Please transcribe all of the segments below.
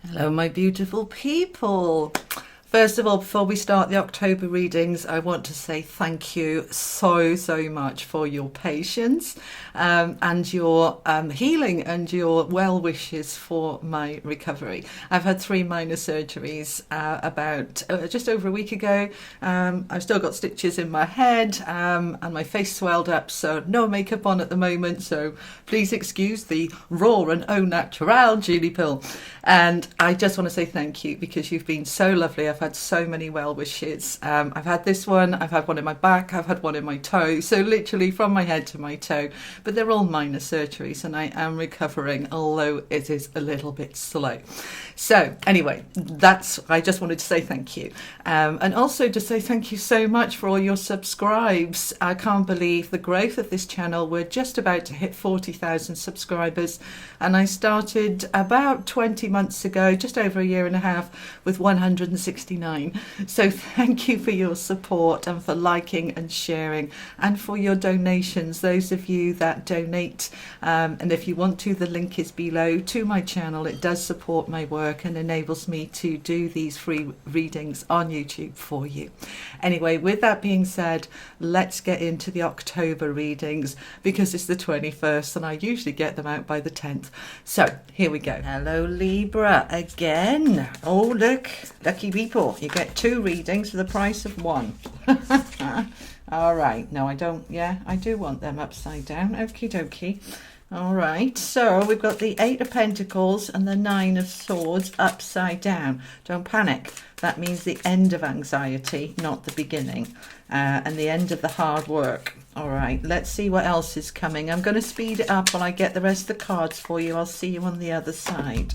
Hello, my beautiful people. First of all, before we start the October readings, I want to say thank you so much for your patience and your healing and your well wishes for my recovery. I've had 3 minor surgeries about just over a week ago. I've still got stitches in my head and my face swelled up, so no makeup on at the moment. So please excuse the raw and au naturel Julie Pill. And I just want to say thank you because you've been so lovely. I've had so many well wishes. I've had this one, I've had one in my back, I've had one in my toe, so literally from my head to my toe, but they're all minor surgeries and I am recovering, although it is a little bit slow. So anyway, I just wanted to say thank you, and also to say thank you so much for all your subscribes. I can't believe the growth of this channel. We're just about to hit 40,000 subscribers, and I started about 20 months ago, just over a year and a half, with 169. So thank you for your support and for liking and sharing and for your donations, those of you that donate, and if you want to, the link is below to my channel. It does support my work and enables me to do these free readings on YouTube for you. Anyway, with that being said, let's get into the October readings because it's the 21st and I usually get them out by the 10th. So here we go. Hello Libra again. Oh look, lucky people, you get 2 readings for the price of 1. All right, no I don't, yeah I do want them upside down. Okie dokie. All right, so we've got the 8 of Pentacles and the 9 of Swords upside down. Don't panic. That means the end of anxiety, not the beginning, and the end of the hard work. All right, let's see what else is coming. I'm going to speed it up while I get the rest of the cards for you. I'll see you on the other side.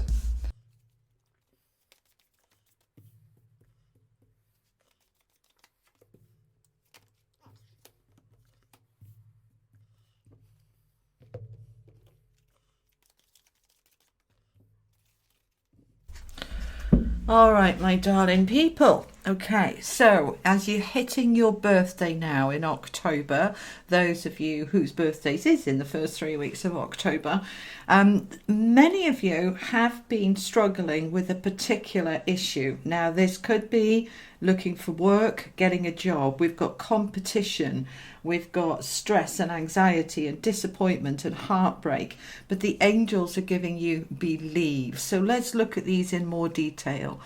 All right, my darling people. Okay, so as you're hitting your birthday now in October, those of you whose birthdays is in the first 3 weeks of October, many of you have been struggling with a particular issue. Now, this could be looking for work, getting a job. We've got competition, we've got stress and anxiety and disappointment and heartbreak, but the angels are giving you believe. So let's look at these in more detail.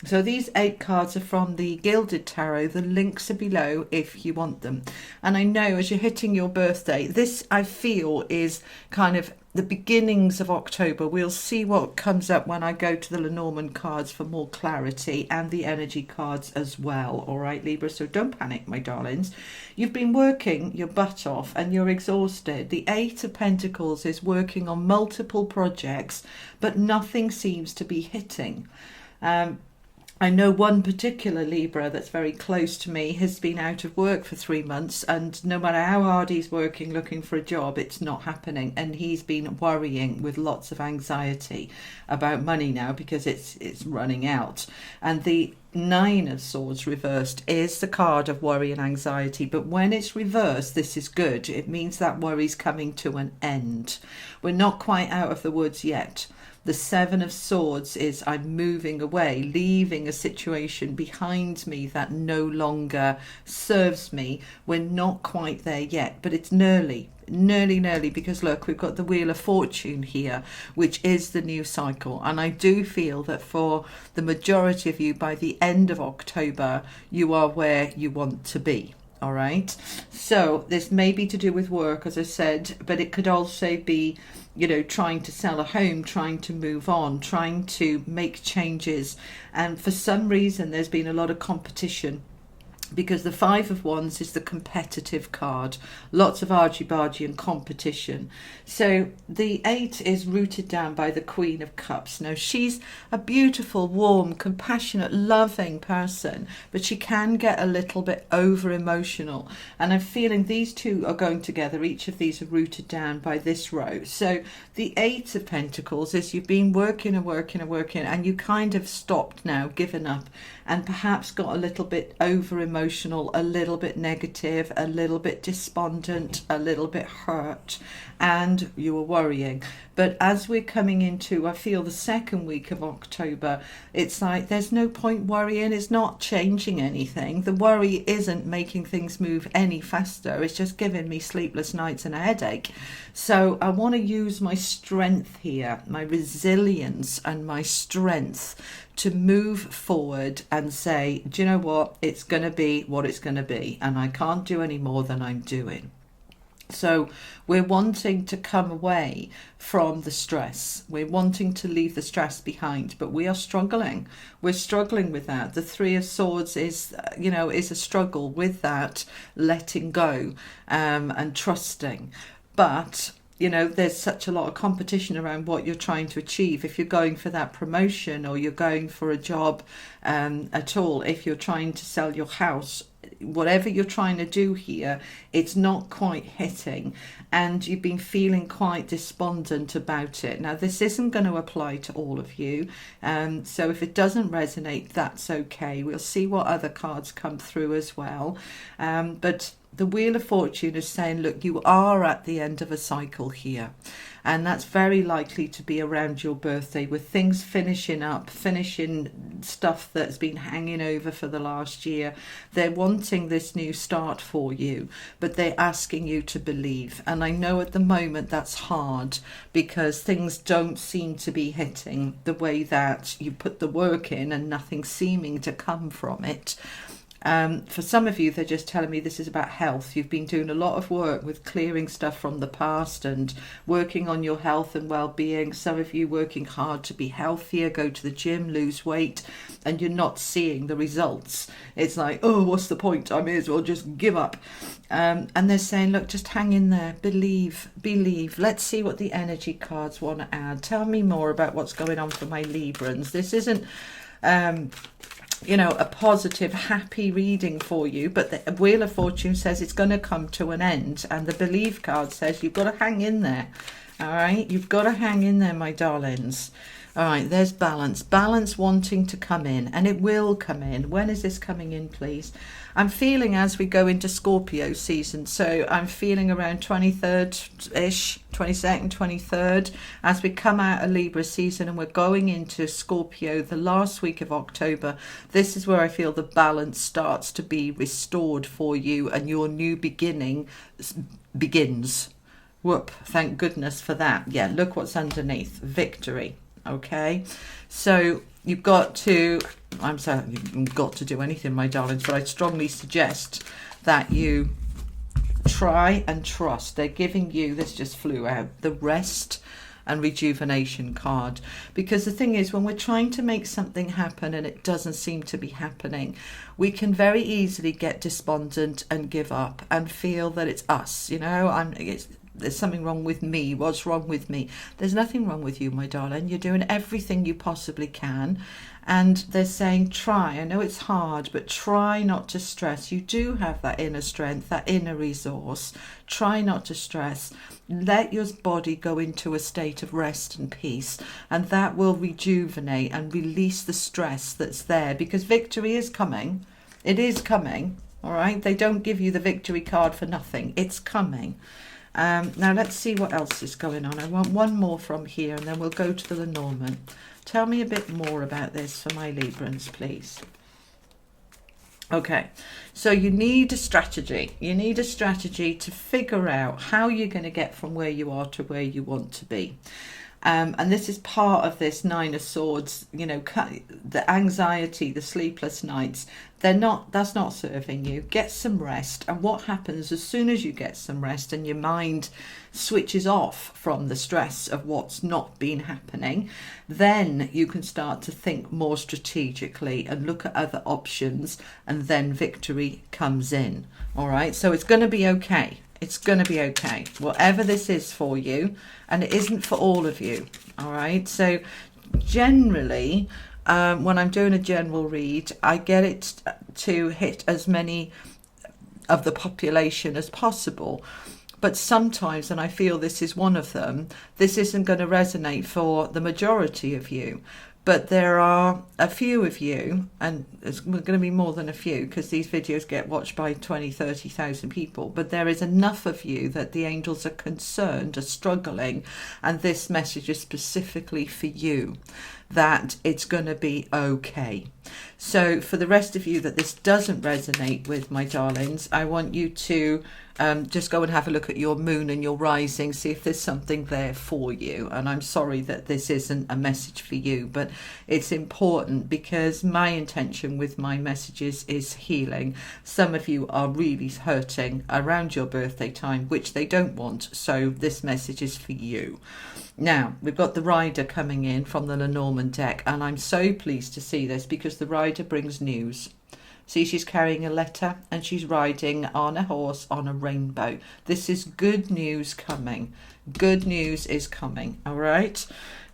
So these 8 cards are from the Gilded Tarot. The links are below if you want them. And I know as you're hitting your birthday, this I feel is kind of the beginnings of October. We'll see what comes up when I go to the Lenormand cards for more clarity, and the energy cards as well. All right, Libra, so don't panic, my darlings. You've been working your butt off and you're exhausted. The 8 of Pentacles is working on multiple projects, but nothing seems to be hitting. I know one particular Libra that's very close to me has been out of work for 3 months, and no matter how hard he's working looking for a job, it's not happening, and he's been worrying with lots of anxiety about money now because it's running out. And the 9 of Swords reversed is the card of worry and anxiety, but when it's reversed, this is good. It means that worry's coming to an end. We're not quite out of the woods yet. The 7 of Swords is I'm moving away, leaving a situation behind me that no longer serves me. We're not quite there yet, but it's nearly, because look, we've got the Wheel of Fortune here, which is the new cycle. And I do feel that for the majority of you, by the end of October, you are where you want to be. All right, so this may be to do with work, as I said, but it could also be, you know, trying to sell a home, trying to move on, trying to make changes. And for some reason, there's been a lot of competition, because the 5 of Wands is the competitive card, lots of argy-bargy and competition. So the 8 is rooted down by the Queen of Cups. Now, she's a beautiful, warm, compassionate, loving person, but she can get a little bit over emotional, and I'm feeling these two are going together. Each of these are rooted down by this row. So the 8 of Pentacles is you've been working and you kind of stopped now, given up, and perhaps got a little bit over emotional emotional, a little bit negative, a little bit despondent, a little bit hurt, and you were worrying. But as we're coming into, I feel, the second week of October, it's like there's no point worrying. It's not changing anything. The worry isn't making things move any faster. It's just giving me sleepless nights and a headache. So I want to use my strength here, my resilience and my strength, to move forward and say, do you know what? It's going to be what it's going to be, and I can't do any more than I'm doing. So we're wanting to come away from the stress. We're wanting to leave the stress behind, but we are struggling. We're struggling with that. The Three of Swords is, is a struggle with that, letting go and trusting. But there's such a lot of competition around what you're trying to achieve. If you're going for that promotion, or you're going for a job at all, if you're trying to sell your house, whatever you're trying to do here, it's not quite hitting, and you've been feeling quite despondent about it. Now, this isn't going to apply to all of you, so if it doesn't resonate, that's okay. We'll see what other cards come through as well, but the Wheel of Fortune is saying, look, you are at the end of a cycle here, and that's very likely to be around your birthday, with things finishing stuff that's been hanging over for the last year. They're wanting this new start for you, but they're asking you to believe. And I know at the moment that's hard, because things don't seem to be hitting the way that you put the work in, and nothing seeming to come from it. For some of you, they're just telling me this is about health. You've been doing a lot of work with clearing stuff from the past and working on your health and well-being. Some of you working hard to be healthier, go to the gym, lose weight, and you're not seeing the results. It's like, oh, what's the point? I may as well just give up. And they're saying, look, just hang in there, believe. Let's see what the energy cards want to add. Tell me more about what's going on for my Librans. This isn't a positive, happy reading for you, but the Wheel of Fortune says it's going to come to an end, and the Believe card says you've got to hang in there. All right, you've got to hang in there, my darlings. All right, there's balance wanting to come in, and it will come in. When is this coming in, please? I'm feeling as we go into Scorpio season, so I'm feeling around 23rd-ish, 22nd, 23rd, as we come out of Libra season and we're going into Scorpio the last week of October. This is where I feel the balance starts to be restored for you, and your new beginning begins. Whoop, thank goodness for that. Yeah, look what's underneath. Victory. Okay, so you've got to, I'm sorry, you've got to do anything, my darlings, but I strongly suggest that you try and trust. They're giving you, this just flew out, the rest and rejuvenation card, because the thing is, when we're trying to make something happen and it doesn't seem to be happening, we can very easily get despondent and give up and feel that it's us, there's something wrong with me. What's wrong with me? There's nothing wrong with you, my darling. You're doing everything you possibly can. And they're saying, try. I know it's hard, but try not to stress. You do have that inner strength, that inner resource. Try not to stress. Let your body go into a state of rest and peace, and that will rejuvenate and release the stress that's there, because victory is coming. It is coming. All right. They don't give you the victory card for nothing. It's coming. Now let's see what else is going on. I want one more from here, and then we'll go to the Lenormand. Tell me a bit more about this for my Librans, please. Okay, so you need a strategy. You need a strategy to figure out how you're going to get from where you are to where you want to be. And this is part of this Nine of Swords, the anxiety, the sleepless nights. That's not serving you. Get some rest. And what happens as soon as you get some rest and your mind switches off from the stress of what's not been happening, then you can start to think more strategically and look at other options, and then victory comes in. All right, so it's going to be okay. It's going to be okay, whatever this is for you, and it isn't for all of you. All right, so generally, when I'm doing a general read, I get it to hit as many of the population as possible. But sometimes, and I feel this is one of them, this isn't going to resonate for the majority of you. But there are a few of you, and it's going to be more than a few because these videos get watched by 20, 30,000 people, but there is enough of you that the angels are concerned, are struggling, and this message is specifically for you, that it's going to be okay. So for the rest of you that this doesn't resonate with, my darlings, I want you to just go and have a look at your moon and your rising, see if there's something there for you. And I'm sorry that this isn't a message for you, but it's important because my intention with my messages is healing. Some of you are really hurting around your birthday time, which they don't want. So this message is for you. Now, we've got the rider coming in from the Lenormand deck, and I'm so pleased to see this because the rider brings news. See, she's carrying a letter and she's riding on a horse on a rainbow. This is good news coming. Good news is coming, all right?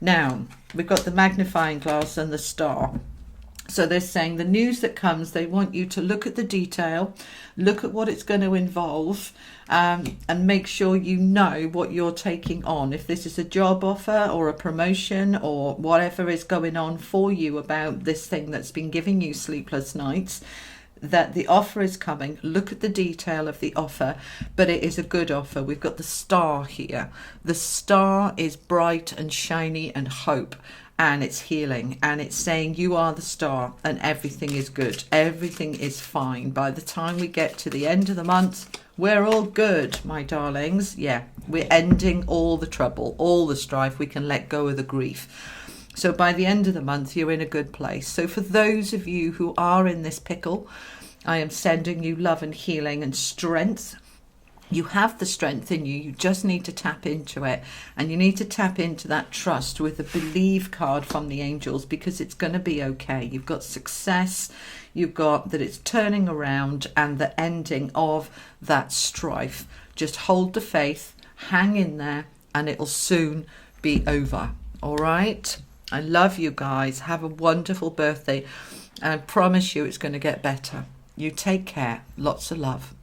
Now, we've got the magnifying glass and the star. So they're saying the news that comes, they want you to look at the detail, look at what it's going to involve, and make sure you know what you're taking on. If this is a job offer or a promotion or whatever is going on for you about this thing that's been giving you sleepless nights, that the offer is coming. Look at the detail of the offer, but it is a good offer. We've got the star here. The star is bright and shiny and hope. And it's healing, and it's saying you are the star and everything is good. Everything is fine. By the time we get to the end of the month, we're all good, my darlings. Yeah, we're ending all the trouble, all the strife. We can let go of the grief. So by the end of the month, you're in a good place. So for those of you who are in this pickle, I am sending you love and healing and strength. You have the strength in you. You just need to tap into it, and you need to tap into that trust with the believe card from the angels, because it's going to be okay. You've got success, you've got that it's turning around, and the ending of that strife. Just hold the faith, hang in there, and it'll soon be over. All right? I love you guys. Have a wonderful birthday. I promise you it's going to get better. You take care. Lots of love.